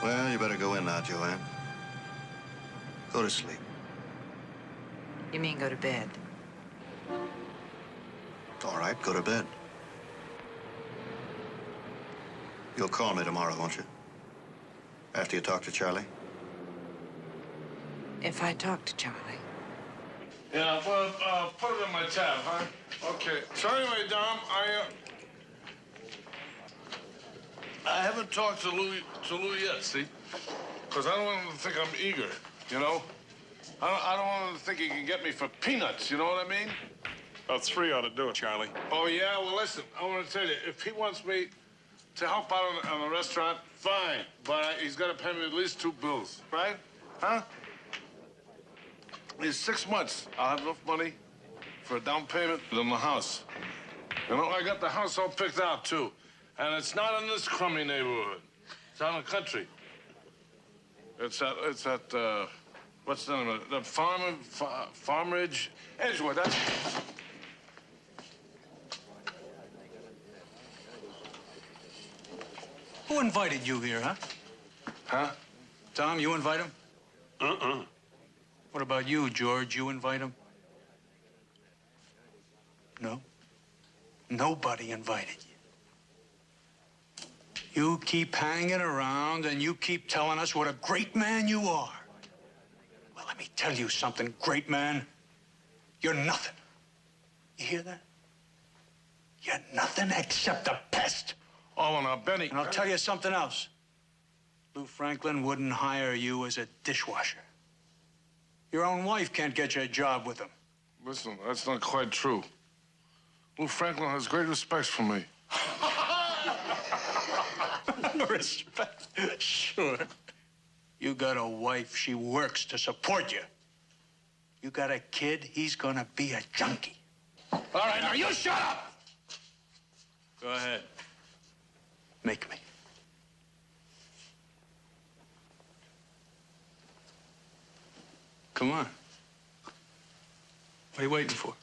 Well, you better go in now, Joanne. Go to sleep. You mean go to bed? All right, go to bed. You'll call me tomorrow, won't you? After you talk to Charlie? If I talk to Charlie. Yeah, well, put it in my tab, huh? Okay. So anyway, Dom, I haven't talked to Lou yet, see? Because I don't want him to think I'm eager, you know? I don't want him to think he can get me for peanuts, you know what I mean? About 3 ought to do it, Charlie. Oh, yeah? Well, listen, I want to tell you, if he wants me to help out on the restaurant, fine. But he's got to pay me at least 2 bills, right? Huh? In 6 months, I'll have enough money for a down payment on the house. You know, I got the house all picked out, too. And it's not in this crummy neighborhood. It's out in the country. It's at what's the name of it? The Farmridge, Edgewood, that's... Who invited you here, huh? Huh? Tom, you invite him? Uh-uh. What about you, George? You invite him? No? Nobody invited you. You keep hanging around and you keep telling us what a great man you are. Well, let me tell you something, great man. You're nothing. You hear that? You're nothing except a pest. Oh, now, Benny... And I'll tell you something else. Lou Franklin wouldn't hire you as a dishwasher. Your own wife can't get you a job with him. Listen, that's not quite true. Lou Franklin has great respect for me. Respect? Sure. You got a wife, she works to support you. You got a kid, he's gonna be a junkie. All right, now you shut up! Go ahead. Make me. Come on. What are you waiting for?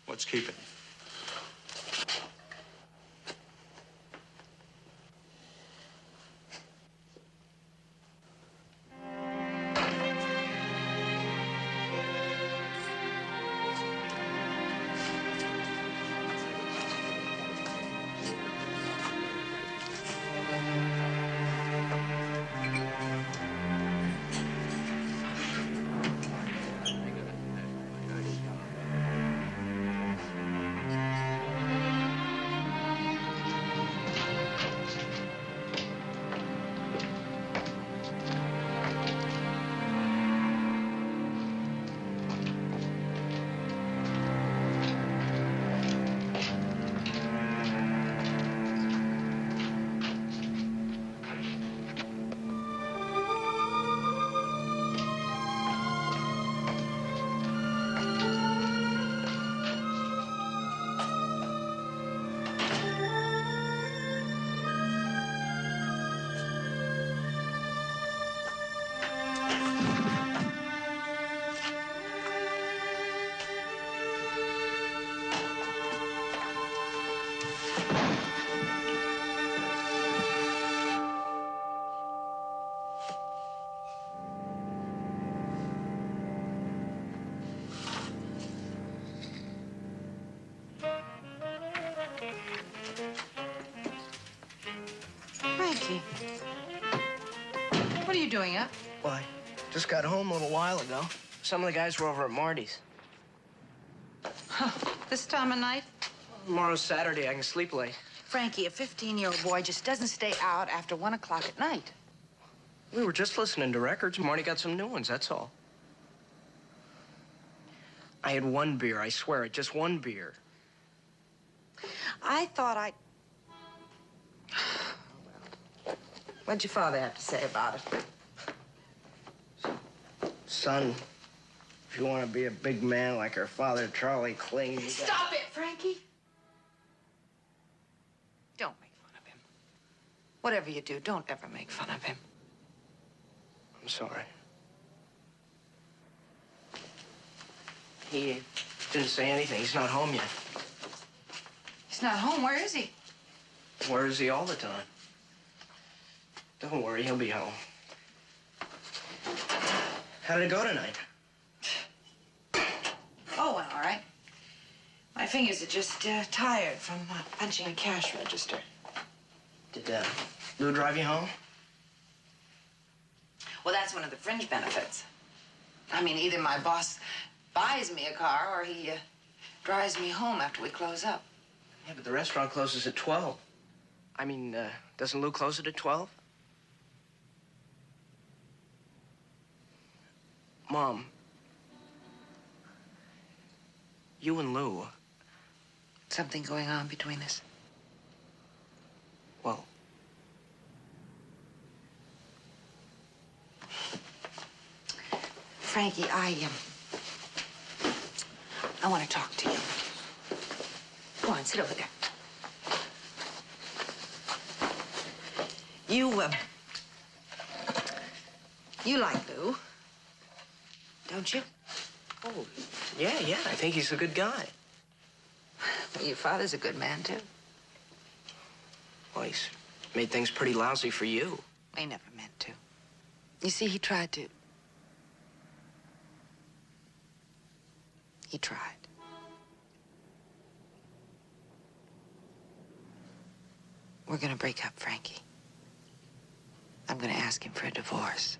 What's keeping you? Frankie. What are you doing up? Why? Just got home a little while ago. Some of the guys were over at Marty's. Huh. This time of night? Tomorrow's Saturday. I can sleep late. Frankie, a 15-year-old boy just doesn't stay out after 1 o'clock at night. We were just listening to records. Marty got some new ones, that's all. I had one beer, I swear it, just one beer. I thought I'd... What'd your father have to say about it? Son, if you want to be a big man like our father, Charlie Kling, you Stop it, Frankie! Don't make fun of him. Whatever you do, don't ever make fun of him. I'm sorry. He didn't say anything. He's not home yet. He's not home. Where is he? Where is he all the time? Don't worry, he'll be home. How did it go tonight? Oh, well, all right. My fingers are just tired from punching a cash register. Did Lou drive you home? Well, that's one of the fringe benefits. I mean, either my boss buys me a car or he drives me home after we close up. Yeah, but the restaurant closes at 12. I mean, doesn't Lou close it at 12? Mom, you and Lou... Something going on between us? Well... Frankie, I want to talk to you. Go on, sit over there. You like Lou, don't you? Oh, yeah, I think he's a good guy. Well, your father's a good man, too. Well, he's made things pretty lousy for you. He never meant to. You see, he tried to. He tried. We're gonna break up, Frankie. I'm gonna ask him for a divorce.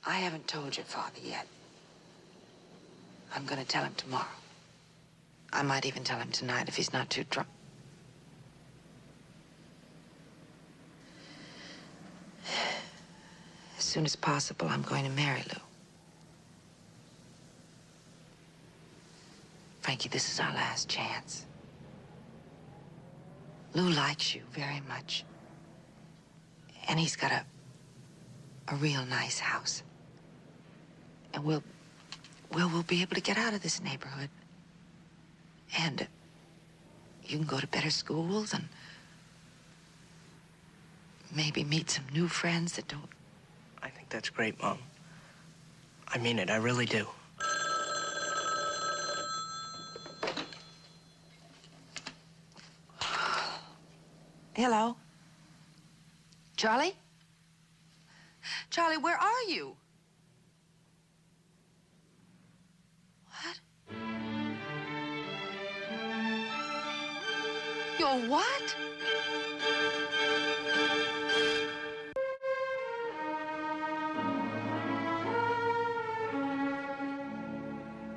I haven't told your father yet. I'm gonna tell him tomorrow. I might even tell him tonight if he's not too drunk. As soon as possible, I'm going to marry Lou. Frankie, this is our last chance. Lou likes you very much. And he's got a real nice house. And we'll be able to get out of this neighborhood. And you can go to better schools and maybe meet some new friends that don't... I think that's great, Mom. I mean it, I really do. Hello? Charlie? Charlie, where are you? What? You're what?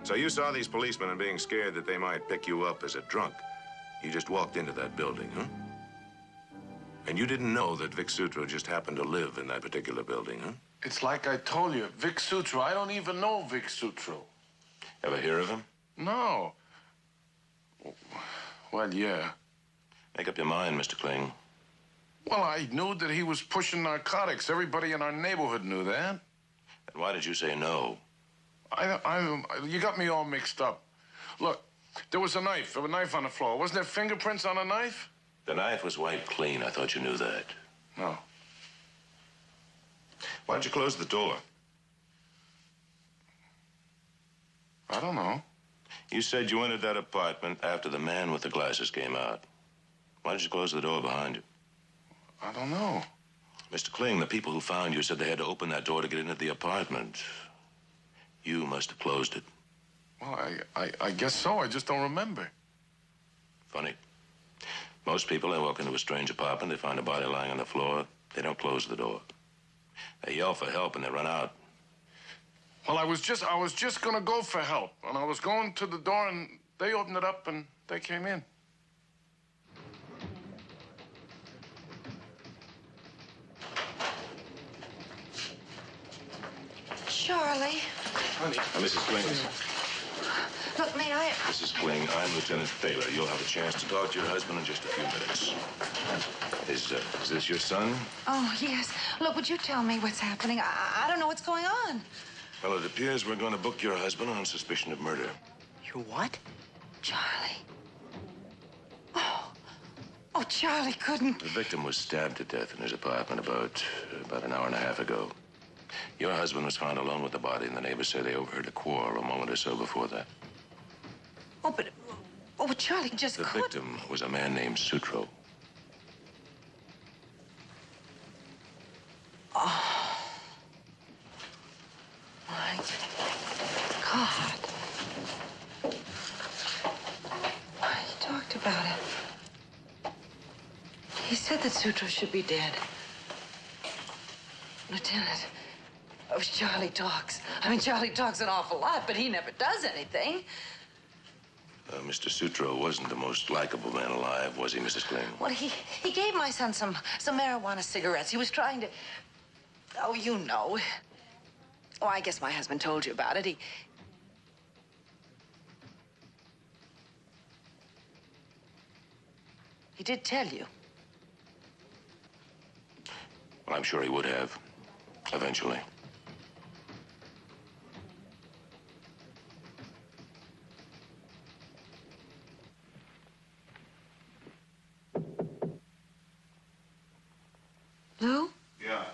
So you saw these policemen and being scared that they might pick you up as a drunk. You just walked into that building, huh? And you didn't know that Vic Sutro just happened to live in that particular building, huh? It's like I told you, Vic Sutro. I don't even know Vic Sutro. Ever hear of him? No. Well, yeah. Make up your mind, Mr. Kling. Well, I knew that he was pushing narcotics. Everybody in our neighborhood knew that. And why did you say no? You got me all mixed up. Look, there was a knife on the floor. Wasn't there fingerprints on a knife? The knife was wiped clean. I thought you knew that. No. Why did you close the door? I don't know. You said you entered that apartment after the man with the glasses came out. Why did you close the door behind you? I don't know. Mr. Kling, the people who found you said they had to open that door to get into the apartment. You must have closed it. Well, I guess so. I just don't remember. Funny. Most people, they walk into a strange apartment, they find a body lying on the floor, they don't close the door. They yell for help and they run out. Well, I was just gonna go for help, and I was going to the door, and they opened it up, and they came in. Charlie. Honey. Mrs. Kling. Look, may I... Mrs. Kling, I'm Lieutenant Thaler. You'll have a chance to talk to your husband in just a few minutes. Is this your son? Oh, yes. Look, would you tell me what's happening? I don't know what's going on. Well, it appears we're going to book your husband on suspicion of murder. You what? Charlie. Oh, Charlie couldn't... The victim was stabbed to death in his apartment about an hour and a half ago. Your husband was found alone with the body, and the neighbors say they overheard a quarrel a moment or so before that. But Charlie just The victim was a man named Sutro. Oh. My God. He talked about it. He said that Sutro should be dead. Lieutenant, Charlie talks. I mean, Charlie talks an awful lot, but he never does anything. Mr. Sutro wasn't the most likable man alive, was he, Mrs. Kling? Well, he gave my son some marijuana cigarettes. He was trying to... Oh, you know. Oh, I guess my husband told you about it. He did tell you. Well, I'm sure he would have, eventually. Lou? Yeah.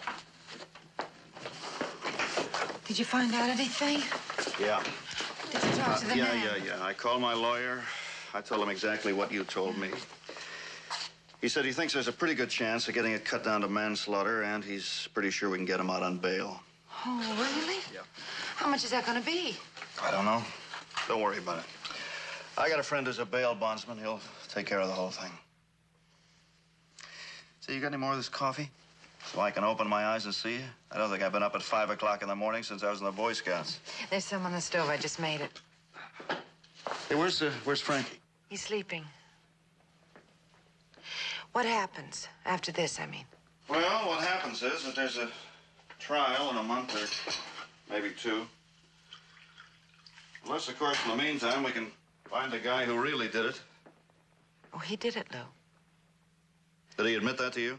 Did you find out anything? Yeah. Did you talk to the man? Yeah. I called my lawyer. I told him exactly what you told me. He said he thinks there's a pretty good chance of getting it cut down to manslaughter, and he's pretty sure we can get him out on bail. Oh, really? Yeah. How much is that going to be? I don't know. Don't worry about it. I got a friend who's a bail bondsman. He'll take care of the whole thing. So you got any more of this coffee? So I can open my eyes and see you? I don't think I've been up at 5 o'clock in the morning since I was in the Boy Scouts. There's some on the stove. I just made it. Hey, where's Frankie? He's sleeping. What happens after this, I mean? Well, what happens is that there's a trial in a month or maybe 2. Unless, of course, in the meantime, we can find the guy who really did it. Oh, he did it, Lou. Did he admit that to you?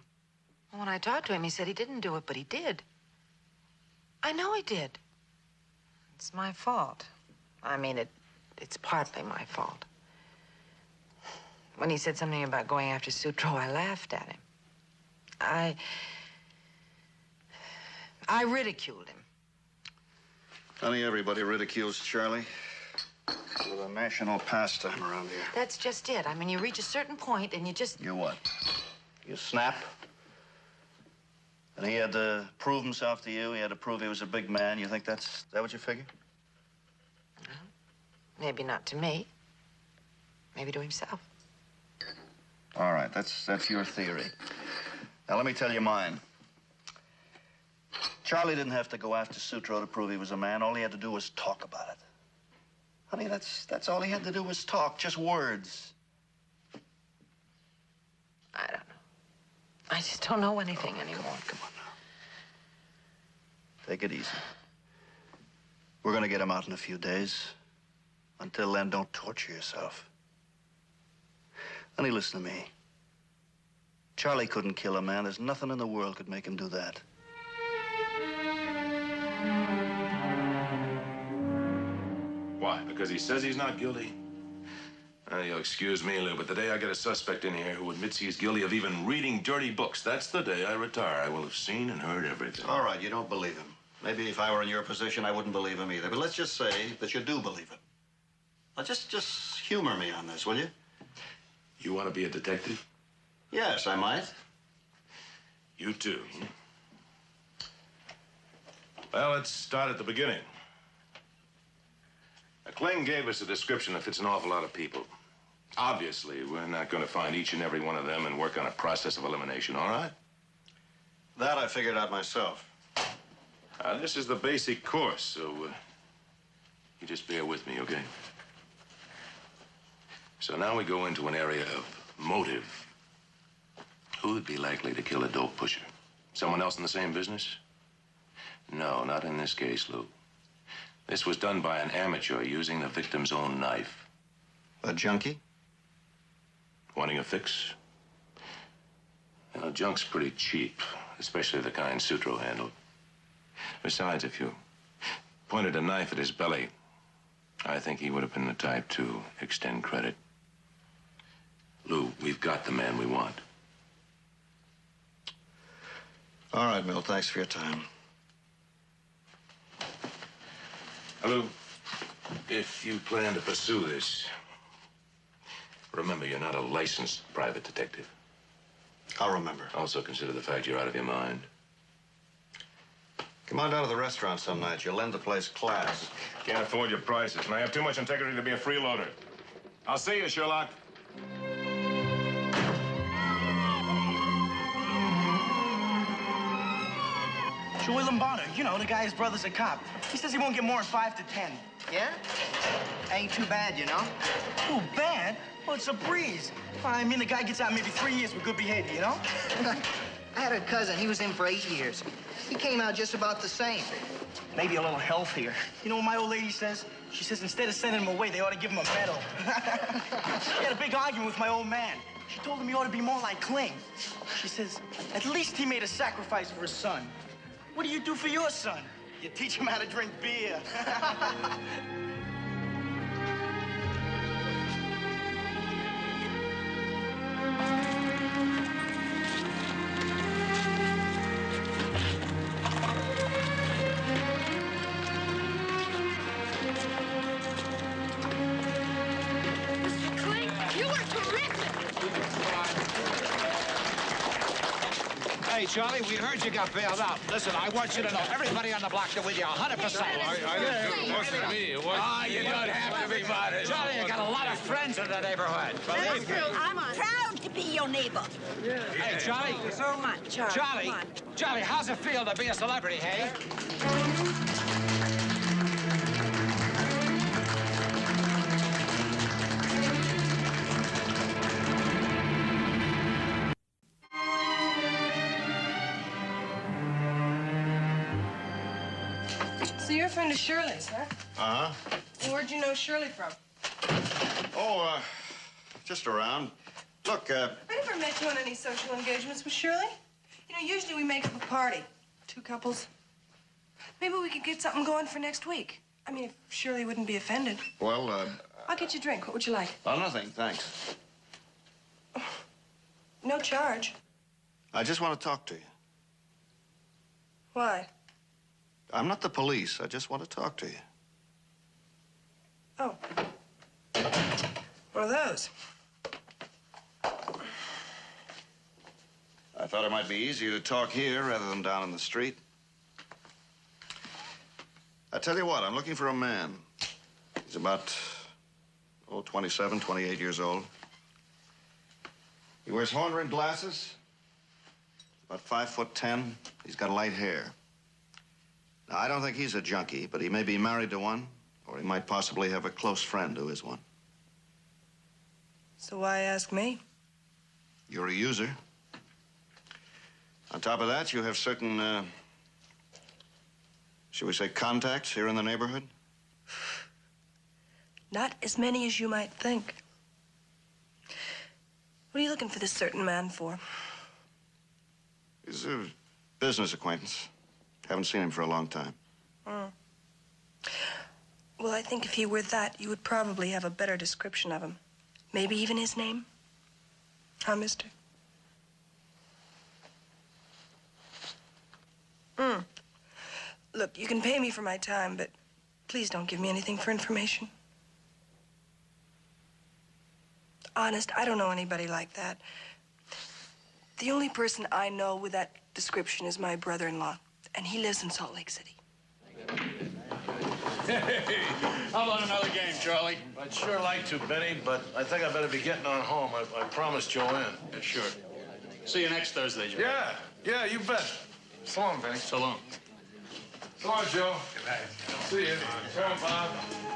When I talked to him, he said he didn't do it, but he did. I know he did. It's my fault. I mean, it's partly my fault. When he said something about going after Sutro, I laughed at him. I ridiculed him. Honey, everybody ridicules Charlie. It's a national pastime around here. That's just it. I mean, you reach a certain point and you just... You what? You snap? And he had to prove himself to you. He had to prove he was a big man. You think is that what you figure? Maybe not to me. Maybe to himself. All right, that's your theory. Now, let me tell you mine. Charlie didn't have to go after Sutro to prove he was a man. All he had to do was talk about it. Honey, that's all he had to do was talk, just words. I don't know. I just don't know anything anymore. Come on now. Take it easy. We're gonna get him out in a few days. Until then, don't torture yourself. Honey, listen to me. Charlie couldn't kill a man. There's nothing in the world could make him do that. Why? Because he says he's not guilty? You'll excuse me, Lou, but the day I get a suspect in here who admits he's guilty of even reading dirty books, that's the day I retire. I will have seen and heard everything. All right, you don't believe him. Maybe if I were in your position, I wouldn't believe him either. But let's just say that you do believe him. Now, just humor me on this, will you? You want to be a detective? Yes, I might. You too. Well, let's start at the beginning. Now, Couldn gave us a description that fits an awful lot of people. Obviously, we're not going to find each and every one of them and work on a process of elimination, all right? That I figured out myself. This is the basic course, so you just bear with me, okay? So now we go into an area of motive. Who would be likely to kill a dope pusher? Someone else in the same business? No, not in this case, Lou. This was done by an amateur using the victim's own knife. A junkie? Wanting a fix? You know, junk's pretty cheap, especially the kind Sutro handled. Besides, if you pointed a knife at his belly, I think he would have been the type to extend credit. Lou, we've got the man we want. All right, Mill, thanks for your time. Lou, if you plan to pursue this, remember you're not a licensed private detective. I'll remember. Also consider the fact you're out of your mind. Come on down to the restaurant some night. You'll lend the place class. Can't afford your prices, and I have too much integrity to be a freeloader. I'll see you, Sherlock. Joey Lombardo, you know, the guy, his brother's a cop. He says he won't get more than 5 to 10. Yeah? Ain't too bad, you know? Oh, bad? Well, it's a breeze. I mean, the guy gets out maybe 3 years with good behavior, you know? I had a cousin. He was in for 8 years. He came out just about the same. Maybe a little healthier. You know what my old lady says? She says instead of sending him away, they ought to give him a medal. I had a big argument with my old man. She told him he ought to be more like Couldn. She says, at least he made a sacrifice for his son. What do you do for your son? You teach him how to drink beer. Hey, Charlie, we heard you got bailed out. Listen, I want you to know everybody on the block is with you 100%. It wasn't me. It wasn't You don't have to be bothered. Charlie, you got a lot of friends in the neighborhood. That's true. I'm proud to be your neighbor. Hey, Charlie. Come on, Charlie. Charlie, Come on. Charlie, how's it feel to be a celebrity, hey? So you're a friend of Shirley's, huh? Uh-huh. Well, where'd you know Shirley from? Oh, just around. Look, I never met you on any social engagements with Shirley. You know, usually we make up a party. 2 couples. Maybe we could get something going for next week. I mean, if Shirley wouldn't be offended. well, I'll get you a drink. What would you like? oh, nothing, thanks. No charge. I just want to talk to you. Why? I'm not the police. I just want to talk to you. Oh. What are those? I thought it might be easier to talk here rather than down in the street. I tell you what, I'm looking for a man. He's about, 27, 28 years old. He wears horn-rimmed glasses. About 5'10". He's got light hair. Now, I don't think he's a junkie, but he may be married to one, or he might possibly have a close friend who is one. So why ask me? You're a user. On top of that, you have certain, shall we say, contacts here in the neighborhood? Not as many as you might think. What are you looking for this certain man for? He's a business acquaintance. Haven't seen him for a long time. Well, I think if he were that, you would probably have a better description of him. Maybe even his name. Huh, mister? Look, you can pay me for my time, but please don't give me anything for information. Honest, I don't know anybody like that. The only person I know with that description is my brother-in-law, and he lives in Salt Lake City. Hey, how about another game, Charlie? I'd sure like to, Benny, but I think I better be getting on home. I promised Joanne. Yeah, sure. See you next Thursday, Joe. Yeah, you bet. So long, Benny. So long. So long, Joe. Good night. See you. So long, Bob.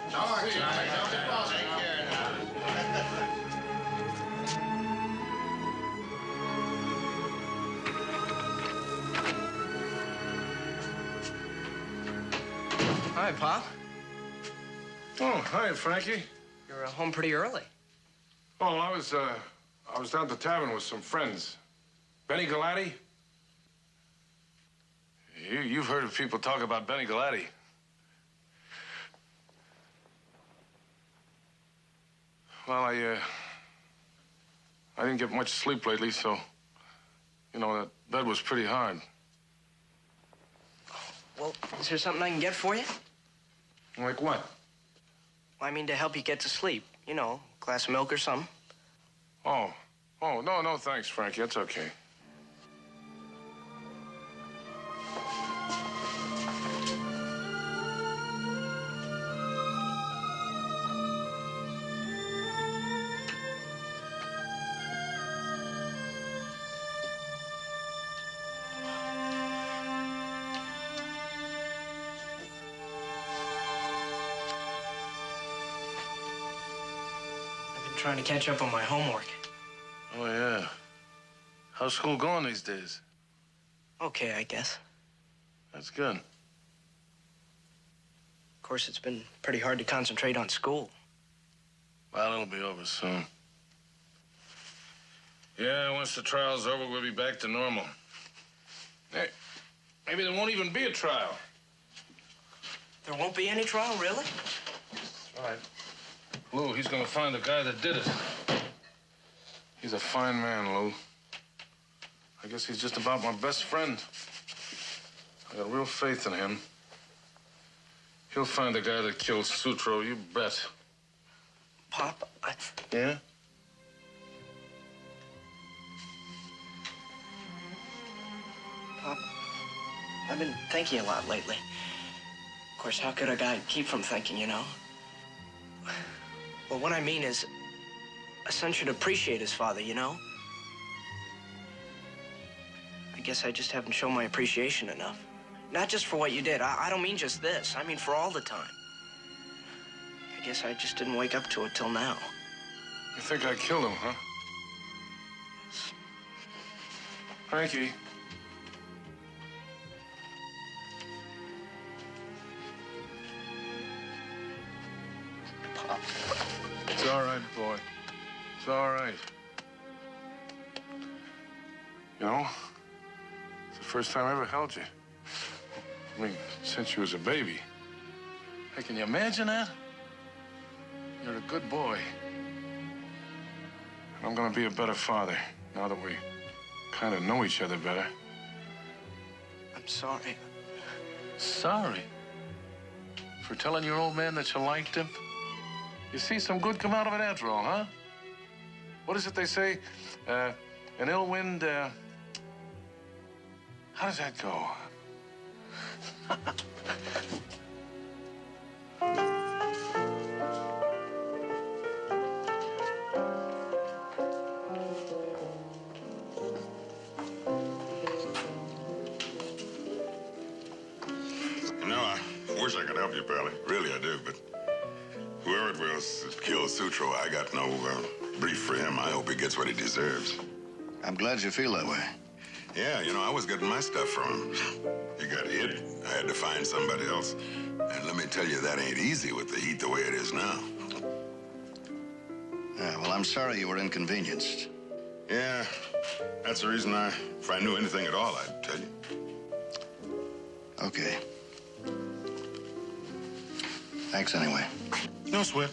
So long, Charlie. Take care now. Hi, Pop. Oh, hi, Frankie. You're home pretty early. Oh, I was down at the tavern with some friends. Benny Galati? You've heard of people talk about Benny Galati. Well, I didn't get much sleep lately, so, that bed was pretty hard. Well, is there something I can get for you? Like what? Well, I mean, to help you get to sleep. You know, a glass of milk or something. Oh, no, thanks, Frankie. That's okay. Trying to catch up on my homework. Oh, yeah. How's school going these days? Okay, I guess. That's good. Of course, it's been pretty hard to concentrate on school. Well, it'll be over soon. Yeah, once the trial's over, we'll be back to normal. Hey, maybe there won't even be a trial. There won't be any trial, really? That's right. Lou, he's gonna find the guy that did it. He's a fine man, Lou. I guess he's just about my best friend. I got real faith in him. He'll find the guy that killed Sutro, you bet. Pop, Yeah? Pop, I've been thinking a lot lately. Of course, how could a guy keep from thinking, you know? Well, what I mean is, a son should appreciate his father, you know? I guess I just haven't shown my appreciation enough. Not just for what you did. I don't mean just this. I mean for all the time. I guess I just didn't wake up to it till now. You think I killed him, huh? Frankie. Pop. It's all right, boy. It's all right. You know, it's the first time I ever held you. I mean, since you was a baby. Hey, can you imagine that? You're a good boy. And I'm gonna be a better father now that we kind of know each other better. I'm sorry. Sorry? For telling your old man that you liked him? You see some good come out of it after all, huh? What is it they say? An ill wind, how does that go? I wish I could help you, Pally. Really, I do, but whoever it was that killed Sutro, I got no brief for him. I hope he gets what he deserves. I'm glad you feel that way. Yeah, I was getting my stuff from him. He got hit. I had to find somebody else. And let me tell you, that ain't easy with the heat the way it is now. Yeah, well, I'm sorry you were inconvenienced. Yeah, that's the reason if I knew anything at all, I'd tell you. Okay. Thanks anyway. No sweat.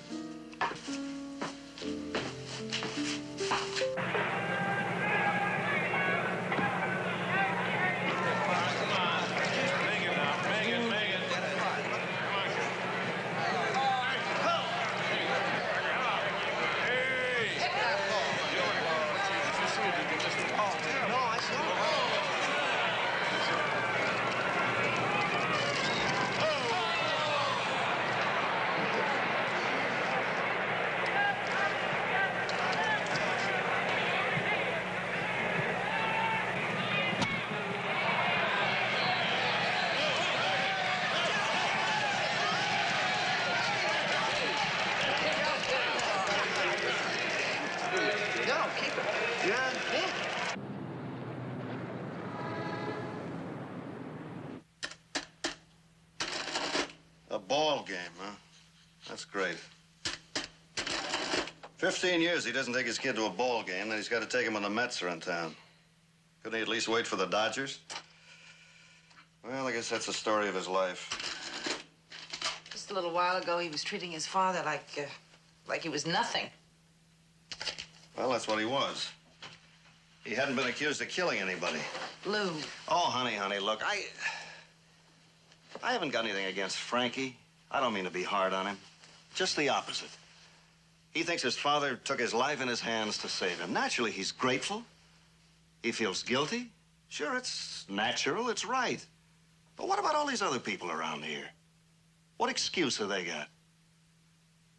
A ball game, huh? That's great. 15 years he doesn't take his kid to a ball game, then he's got to take him when the Mets are in town. Couldn't he at least wait for the Dodgers? Well, I guess that's the story of his life. Just a little while ago, he was treating his father like he was nothing. Well, that's what he was. He hadn't been accused of killing anybody. Lou. Oh, honey, look, I haven't got anything against Frankie. I don't mean to be hard on him. Just the opposite. He thinks his father took his life in his hands to save him. Naturally, he's grateful. He feels guilty. Sure, it's natural, it's right. But what about all these other people around here? What excuse have they got?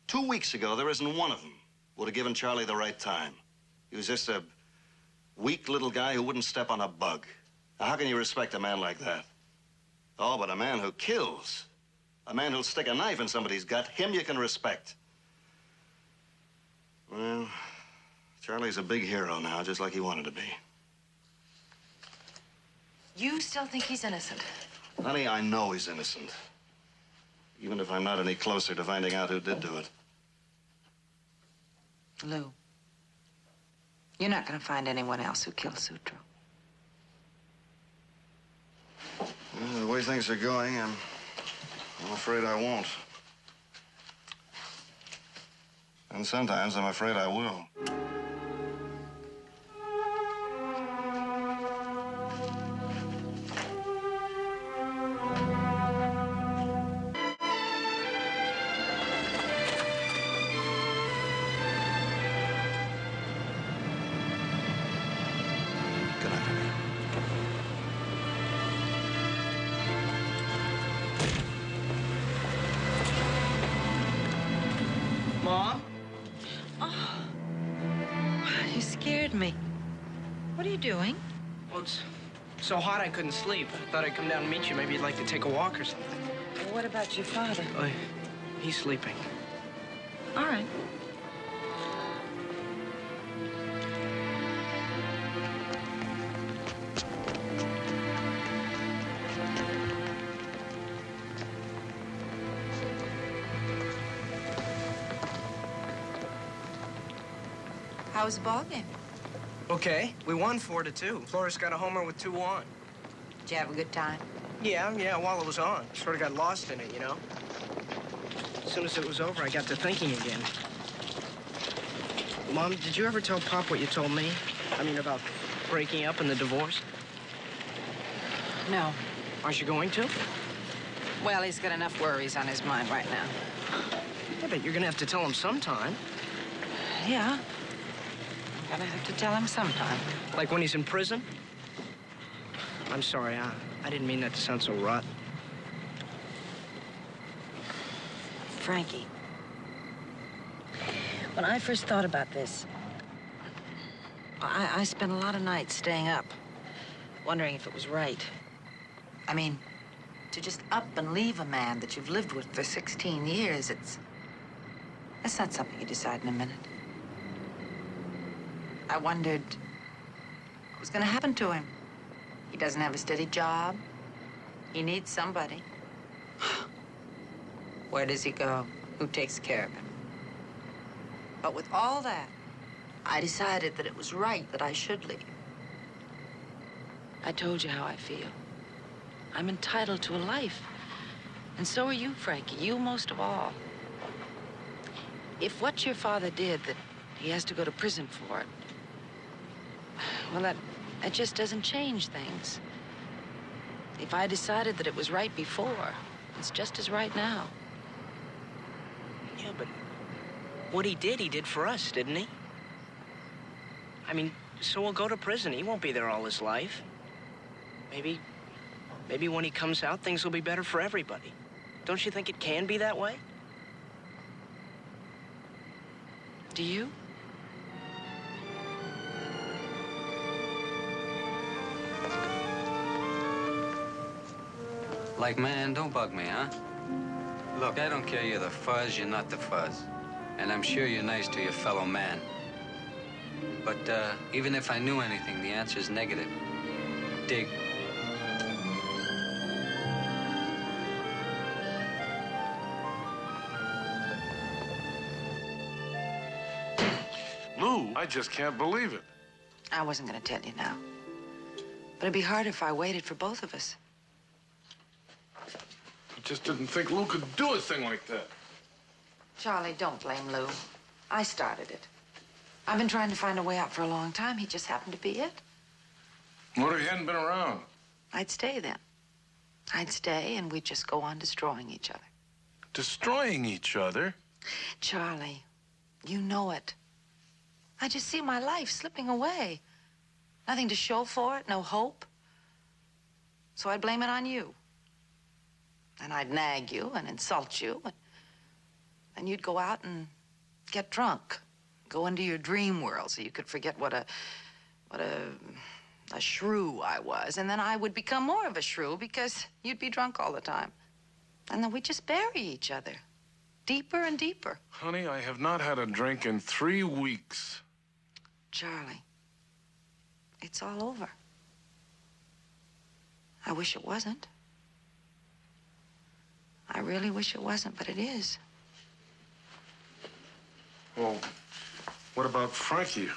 2 weeks ago, there isn't one of them would have given Charlie the right time. He was just a weak little guy who wouldn't step on a bug. Now, how can you respect a man like that? Oh, but a man who kills, a man who'll stick a knife in somebody's gut, him you can respect. Well, Charlie's a big hero now, just like he wanted to be. You still think he's innocent? Honey, I know he's innocent. Even if I'm not any closer to finding out who did do it. Lou, you're not going to find anyone else who killed Sutro. Well, the way things are going, I'm afraid I won't. And sometimes I'm afraid I will. Mom? Oh, you scared me. What are you doing? Well, it's so hot I couldn't sleep. I thought I'd come down and meet you. Maybe you'd like to take a walk or something. Well, what about your father? He's sleeping. All right. How was the ball game? Okay, we won 4-2. Flores got a homer with 2 on. Did you have a good time? Yeah, while it was on. Sort of got lost in it, you know? As soon as it was over, I got to thinking again. Mom, did you ever tell Pop what you told me? I mean, about breaking up and the divorce? No. Aren't you going to? Well, he's got enough worries on his mind right now. Yeah, but you're gonna have to tell him sometime. Yeah. I'm gonna have to tell him sometime. Like when he's in prison? I'm sorry, I didn't mean that to sound so rotten. Frankie, when I first thought about this, I spent a lot of nights staying up, wondering if it was right. I mean, to just up and leave a man that you've lived with for 16 years, that's not something you decide in a minute. I wondered what was going to happen to him. He doesn't have a steady job. He needs somebody. Where does he go? Who takes care of him? But with all that, I decided that it was right that I should leave. I told you how I feel. I'm entitled to a life. And so are you, Frankie, you most of all. If what your father did, that he has to go to prison for it, well, that just doesn't change things. If I decided that it was right before, it's just as right now. Yeah, but what he did for us, didn't he? I mean, so we'll go to prison. He won't be there all his life. Maybe when he comes out, things will be better for everybody. Don't you think it can be that way? Do you? Like, man, don't bug me, huh? Look, I don't care you're the fuzz, you're not the fuzz. And I'm sure you're nice to your fellow man. But even if I knew anything, the answer's negative. Dig. Lou, I just can't believe it. I wasn't gonna tell you now. But it'd be hard if I waited for both of us. I just didn't think Lou could do a thing like that. Charlie, don't blame Lou. I started it. I've been trying to find a way out for a long time. He just happened to be it. What if he hadn't been around? I'd stay then. I'd stay, and we'd just go on destroying each other. Destroying each other? Charlie, you know it. I just see my life slipping away. Nothing to show for it, no hope. So I'd blame it on you. And I'd nag you and insult you. And you'd go out and get drunk. Go into your dream world so you could forget what a shrew I was. And then I would become more of a shrew because you'd be drunk all the time. And then we'd just bury each other. Deeper and deeper. Honey, I have not had a drink in 3 weeks. Charlie, it's all over. I wish it wasn't. I really wish it wasn't, but it is. Well, what about Frankie?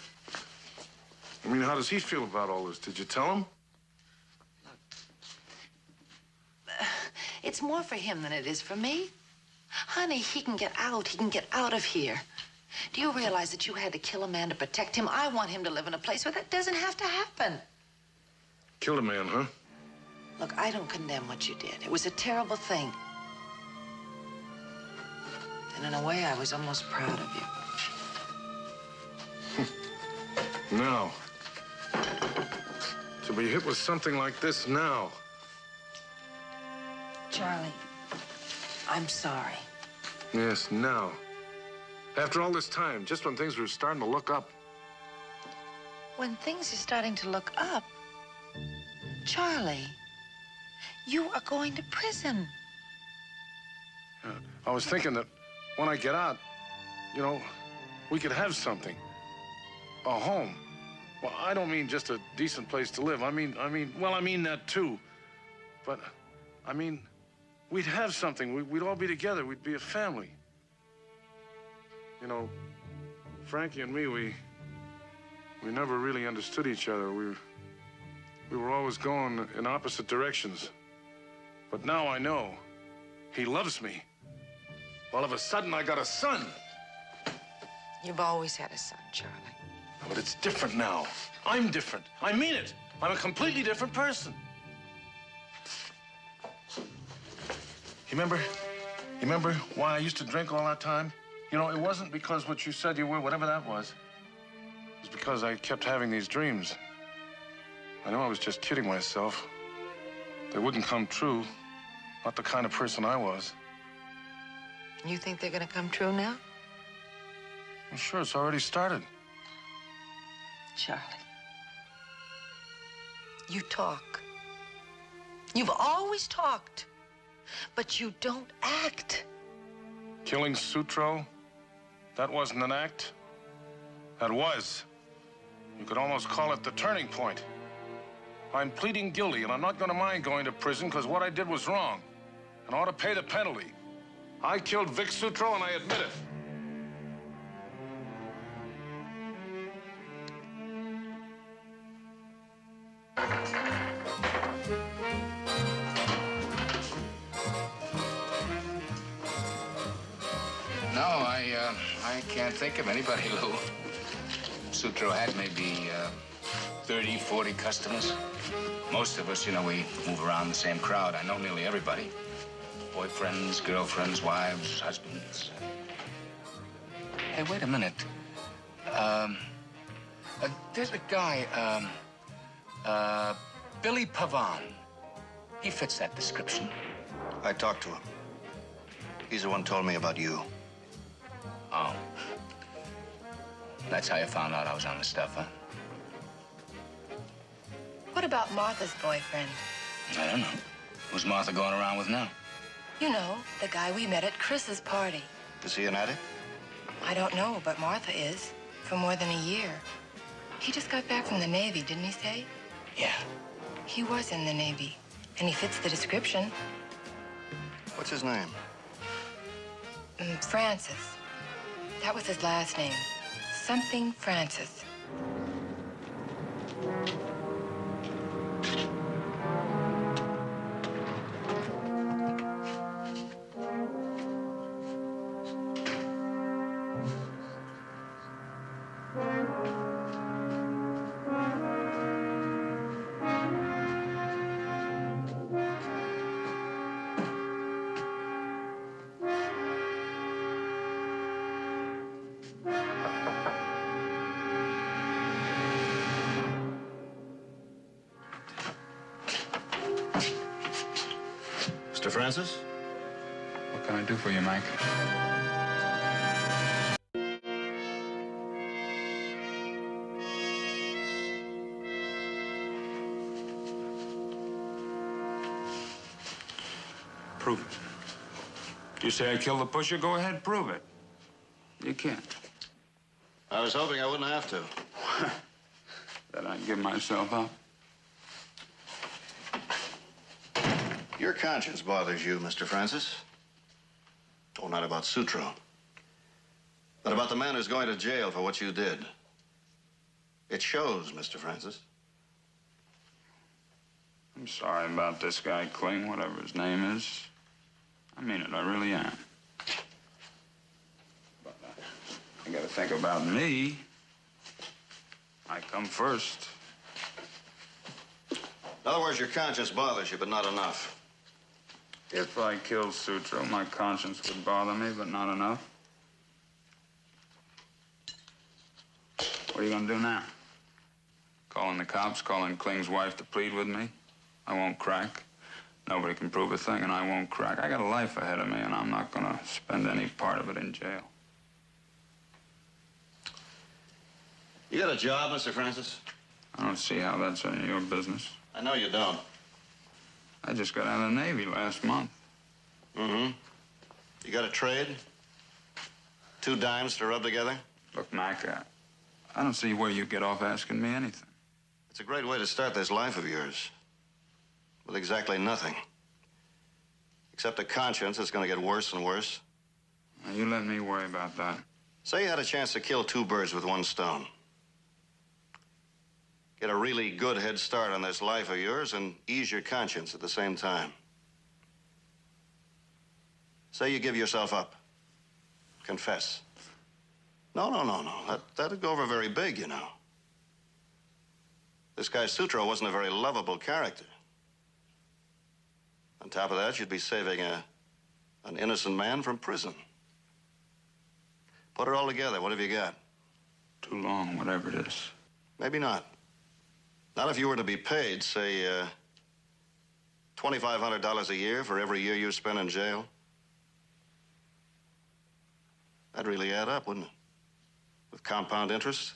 I mean, how does he feel about all this? Did you tell him? It's more for him than it is for me. Honey, he can get out. He can get out of here. Do you realize that you had to kill a man to protect him? I want him to live in a place where that doesn't have to happen. Killed a man, huh? Look, I don't condemn what you did. It was a terrible thing. And in a way, I was almost proud of you. Now. To be hit with something like this now. Charlie, I'm sorry. Yes, now. After all this time, just when things were starting to look up. When things are starting to look up, Charlie, you are going to prison. Yeah, I was thinking that when I get out, you know, we could have something. A home. Well, I don't mean just a decent place to live. I mean that too. But, I mean, we'd have something. We'd all be together. We'd be a family. You know, Frankie and me, we never really understood each other. We were always going in opposite directions. But now I know he loves me. All of a sudden, I got a son. You've always had a son, Charlie. But it's different now. I'm different. I mean it. I'm a completely different person. You remember why I used to drink all that time? You know, it wasn't because what you said you were, whatever that was. It was because I kept having these dreams. I know I was just kidding myself. They wouldn't come true. Not the kind of person I was. You think they're gonna come true now? Well, sure, it's already started. Charlie, you talk. You've always talked, but you don't act. Killing Sutro? That wasn't an act. That was. You could almost call it the turning point. I'm pleading guilty, and I'm not going to mind going to prison because what I did was wrong. And I ought to pay the penalty. I killed Vic Sutro, and I admit it. can't think of anybody, Lou. Sutro had maybe 30, 40 customers. Most of us, you know, we move around the same crowd. I know nearly everybody. Boyfriends, girlfriends, wives, husbands. Hey, wait a minute. There's a guy, Billy Pavon. He fits that description. I talked to him. He's the one who told me about you. Oh. That's how you found out I was on the stuff, huh? What about Martha's boyfriend? I don't know. Who's Martha going around with now? You know, the guy we met at Chris's party. Is he an addict? I don't know, but Martha is. For more than a year. He just got back from the Navy, didn't he say? Yeah. He was in the Navy, and he fits the description. What's his name? Francis. That was his last name. Something Francis. Mr. Francis? What can I do for you, Mike? Prove it. You say I killed the pusher? Go ahead, prove it. You can't. I was hoping I wouldn't have to. That I'd give myself up. Your conscience bothers you, Mr. Francis. Oh, not about Sutro. But about the man who's going to jail for what you did. It shows, Mr. Francis. I'm sorry about this guy, Kling, whatever his name is. I mean it, I really am. But I gotta think about me. I come first. In other words, your conscience bothers you, but not enough. If I killed Sutro, my conscience would bother me, but not enough. What are you gonna do now? Calling the cops, calling Kling's wife to plead with me? I won't crack. Nobody can prove a thing, and I won't crack. I got a life ahead of me, and I'm not gonna spend any part of it in jail. You got a job, Mr. Francis? I don't see how that's any of your business. I know you don't. I just got out of the Navy last month. Mm-hmm. You got a trade? 2 dimes to rub together? Look, Mac, I don't see where you get off asking me anything. It's a great way to start this life of yours. With exactly nothing. Except a conscience that's going to get worse and worse. Now, you let me worry about that. Say you had a chance to kill 2 birds with 1 stone. Get a really good head start on this life of yours and ease your conscience at the same time. Say you give yourself up. Confess. No. That'd go over very big, you know. This guy Sutro wasn't a very lovable character. On top of that, you'd be saving an innocent man from prison. Put it all together. What have you got? Too long, whatever it is. Maybe not. Not if you were to be paid, say, $2,500 a year for every year you spent in jail. That'd really add up, wouldn't it? With compound interest.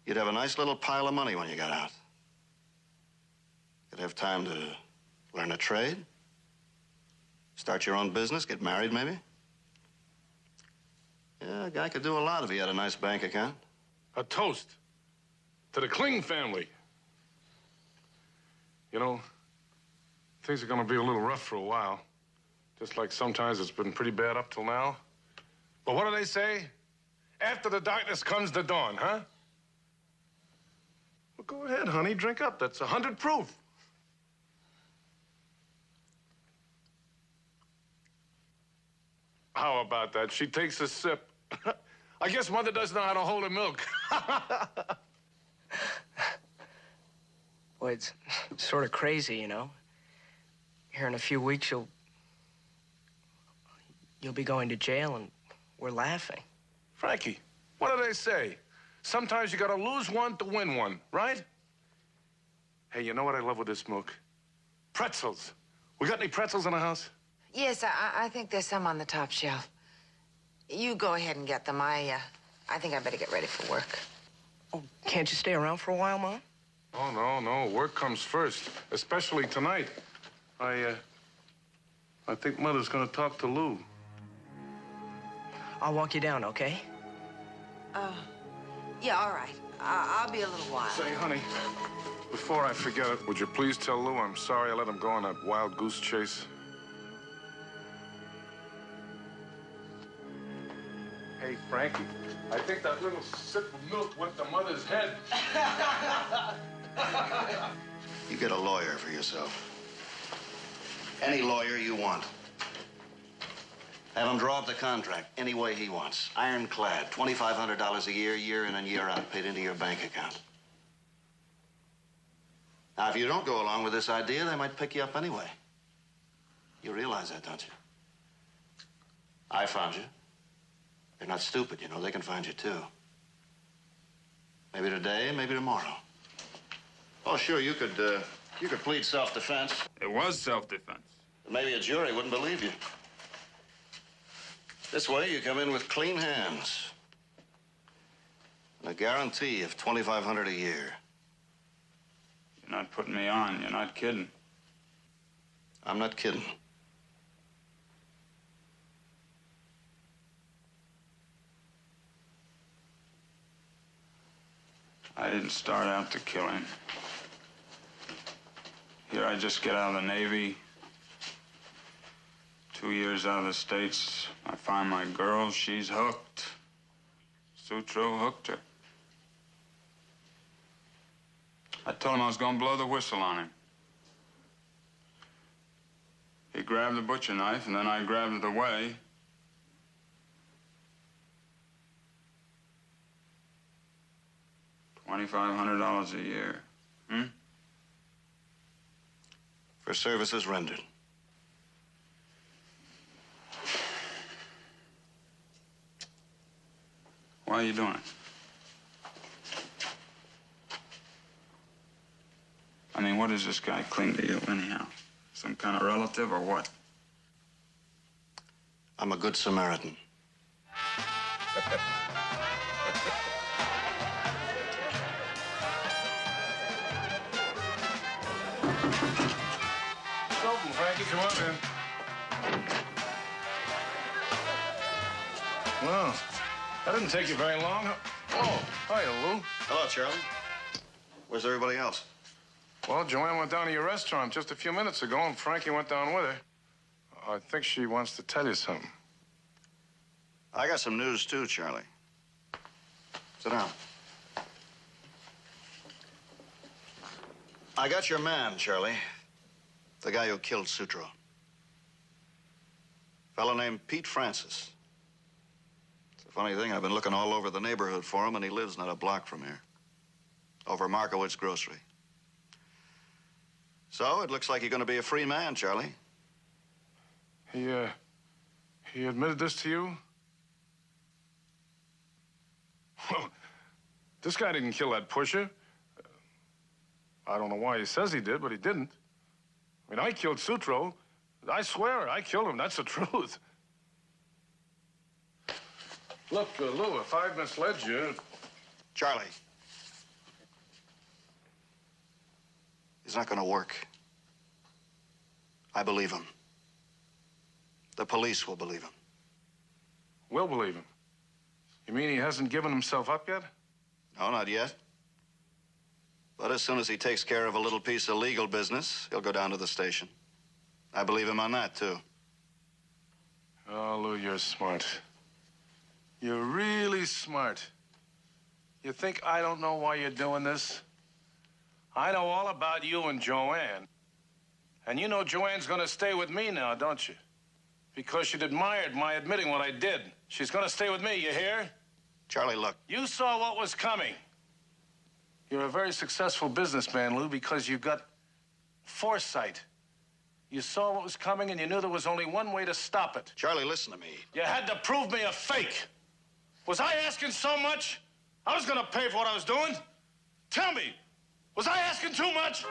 You'd have a nice little pile of money when you got out. You'd have time to learn a trade, start your own business, get married, maybe. Yeah, a guy could do a lot if he had a nice bank account. A toast to the Kling family. You know, things are gonna be a little rough for a while. Just like sometimes it's been pretty bad up till now. But what do they say? After the darkness comes the dawn, huh? Well, go ahead, honey, drink up. That's 100 proof. How about that? She takes a sip. I guess Mother doesn't know how to hold her milk. Well, it's sort of crazy, you know. Here in a few weeks, you'll be going to jail, and we're laughing. Frankie, what did I say? Sometimes you gotta lose one to win one, right? Hey, you know what I love with this milk? Pretzels. We got any pretzels in the house? Yes, I think there's some on the top shelf. You go ahead and get them. I think I better get ready for work. Oh, can't you stay around for a while, Mom? Oh, no. Work comes first, especially tonight. I think Mother's gonna talk to Lou. I'll walk you down, okay? Yeah, all right. I'll be a little while. Say, honey, before I forget it, would you please tell Lou I'm sorry I let him go on that wild goose chase? Hey, Frankie, I think that little sip of milk went to Mother's head. You get a lawyer for yourself. Any lawyer you want. Have him draw up the contract any way he wants. Ironclad, $2,500 a year, year in and year out, paid into your bank account. Now, if you don't go along with this idea, they might pick you up anyway. You realize that, don't you? I found you. They're not stupid, you know. They can find you, too. Maybe today, maybe tomorrow. Oh, sure, you could plead self-defense. It was self-defense. But maybe a jury wouldn't believe you. This way, you come in with clean hands. And a guarantee of $2,500 a year. You're not putting me on. You're not kidding. I'm not kidding. I didn't start out to kill him. Here, I just get out of the Navy. 2 years out of the States, I find my girl, she's hooked. Sutro hooked her. I told him I was gonna blow the whistle on him. He grabbed the butcher knife, and then I grabbed it away. $2,500 a year. For services rendered. Why are you doing it? I mean, what does this guy cling to you, anyhow? Some kind of relative or what? I'm a good Samaritan. Open, Frankie, come on in. Well, that didn't take you very long. Oh, hiya, Lou. Hello, Charlie. Where's everybody else? Well, Joanne went down to your restaurant just a few minutes ago, and Frankie went down with her. I think she wants to tell you something. I got some news, too, Charlie. Sit down. I got your man, Charlie. The guy who killed Sutro. Fellow named Pete Francis. It's a funny thing, I've been looking all over the neighborhood for him, and he lives not a block from here. Over Markowitz Grocery. So, it looks like you're gonna be a free man, Charlie. He admitted this to you? Well, this guy didn't kill that pusher. I don't know why he says he did, but he didn't. I mean, I killed Sutro. I swear, I killed him. That's the truth. Look, Lou, if I've misled you... Charlie. He's not gonna work. I believe him. The police will believe him. We'll believe him. You mean he hasn't given himself up yet? No, not yet. But as soon as he takes care of a little piece of legal business, he'll go down to the station. I believe him on that, too. Oh, Lou, you're smart. You're really smart. You think I don't know why you're doing this? I know all about you and Joanne. And you know Joanne's gonna stay with me now, don't you? Because she'd admired my admitting what I did. She's gonna stay with me, you hear? Charlie, look. You saw what was coming. You're a very successful businessman, Lou, because you got foresight. You saw what was coming and you knew there was only one way to stop it. Charlie, listen to me. You had to prove me a fake. Was I asking so much? I was gonna pay for what I was doing. Tell me, was I asking too much?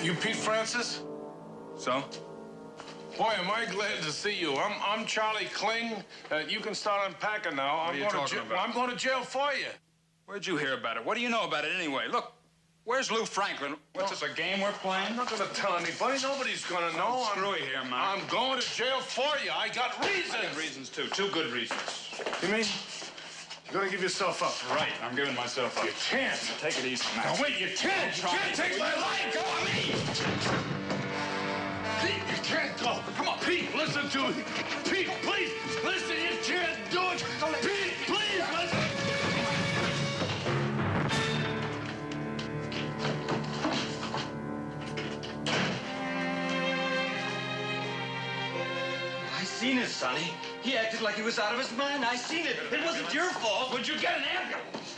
You Pete Francis? So? Boy, am I glad to see you. I'm Charlie Kling. You can start unpacking now. What are you talking about? I'm going to jail for you. Where'd you hear about it? What do you know about it anyway? Look, where's Lou Franklin? What's this, a game we're playing? I'm not going to tell anybody. Nobody's going to know. Oh, screwy here, man. I'm going to jail for you. I got reasons. I got reasons, too. 2 good reasons. You mean you're going to give yourself up? Right, I'm giving myself up. You can't. Take it easy, man. Now, wait, you can't. You can't take my life. Go on me. Pete, you can't go. Come on, Pete, listen to me. Pete, please, listen. You can't do it. Pete, please, listen. I seen it, Sonny. He acted like he was out of his mind. I seen it. It wasn't your fault. Would you get an ambulance?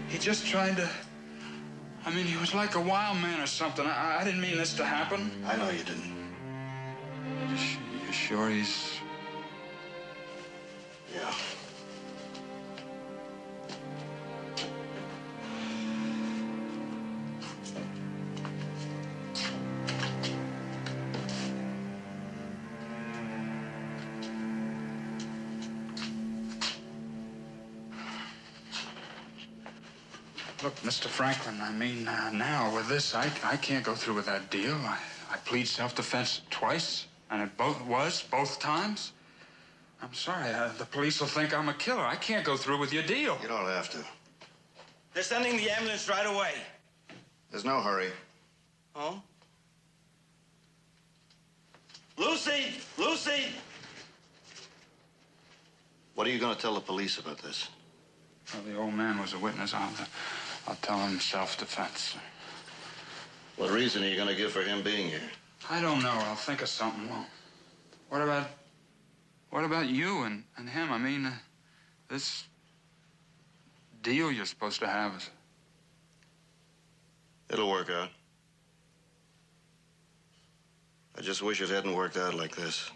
He just tried to... I mean, he was like a wild man or something. I didn't mean this to happen. I know you didn't. You sure he's... Yeah. Look, Mr. Franklin, I mean, now with this, I can't go through with that deal. I plead self-defense twice, and it was both times. I'm sorry, the police will think I'm a killer. I can't go through with your deal. You don't have to. They're sending the ambulance right away. There's no hurry. Oh? Lucy! Lucy! What are you going to tell the police about this? Well, the old man was a witness. I'll tell him self-defense. What reason are you going to give for him being here? I don't know. I'll think of something. Well, what about you and him? I mean, this deal you're supposed to have is... It'll work out. I just wish it hadn't worked out like this.